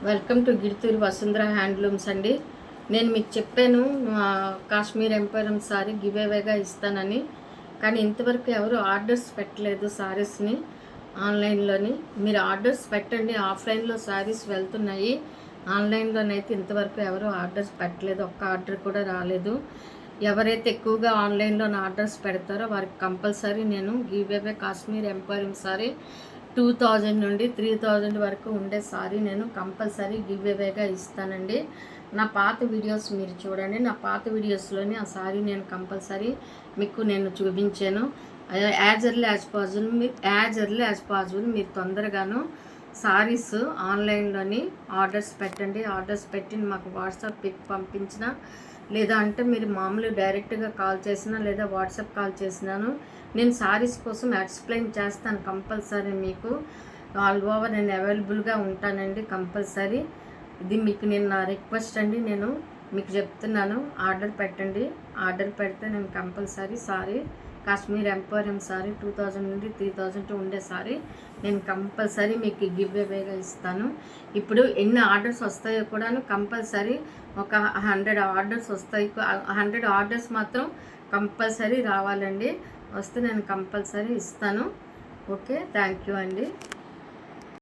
Welcome to గిడుతూరు Vasundhara handlooms అండి. నేను మీకు చెప్పాను కాశ్మీర్ ఎంపోరియం సారీ గివ్ అవేగా ఇస్తానని. కానీ ఇంతవరకు ఎవరు ఆర్డర్స్ పెట్టలేదు సారీస్ని ఆన్లైన్లోని. మీరు ఆర్డర్స్ పెట్టండి, ఆఫ్లైన్లో సారీస్ వెళ్తున్నాయి. ఆన్లైన్లోనైతే ఇంతవరకు ఎవరు ఆర్డర్స్ పెట్టలేదు, ఒక్క ఆర్డర్ కూడా రాలేదు. ఎవరైతే ఎక్కువగా ఆన్లైన్లో ఆర్డర్స్ పెడతారో వారికి కంపల్సరీ నేను give away Kashmir emporium sorry 2000 నుండి 3000 వరకు ఉండే సారీ నేను కంపల్సరీ గివ్ అవేగా ఇస్తానండి. నా పాత వీడియోస్ మీరు చూడండి. నా పాత వీడియోస్లోని ఆ సారీ నేను కంపల్సరీ మీకు నేను చూపించాను. యాజ్ ఎర్లీ యాజ్ పాసిబుల్ మీరు తొందరగాను సారీస్ ఆన్లైన్లోని ఆర్డర్స్ పెట్టండి. ఆర్డర్స్ పెట్టి మాకు వాట్సాప్ పిక్ పంపించిన, లేదా అంటే మీరు మామూలు డైరెక్ట్గా కాల్ చేసినా లేదా వాట్సాప్ కాల్ చేసినాను నేను సారీస్ కోసం ఎక్స్ప్లెయిన్ చేస్తాను. కంపల్సరీ మీకు ఆల్ ఓవర్ నేను అవైలబుల్గా ఉంటానండి కంపల్సరీ. ఇది మీకు నేను నా రిక్వెస్ట్ అండి. నేను మీకు చెప్తున్నాను, ఆర్డర్ పెట్టండి. ఆర్డర్ పెడితే నేను compulsory sorry Kashmir emporium sorry 2000 నుండి 3000 ఉండే సారీ నేను కంపల్సరీ మీకు గివ్ అవేగా ఇస్తాను. ఇప్పుడు ఎన్ని ఆర్డర్స్ వస్తాయో కూడాను కంపల్సరీ ఒక 100 ఆర్డర్స్ వస్తాయి. 100 ఆర్డర్స్ మాత్రం కంపల్సరీ రావాలండి. వస్తే నేను కంపల్సరీ ఇస్తాను. ఓకే, థ్యాంక్ యూ అండి.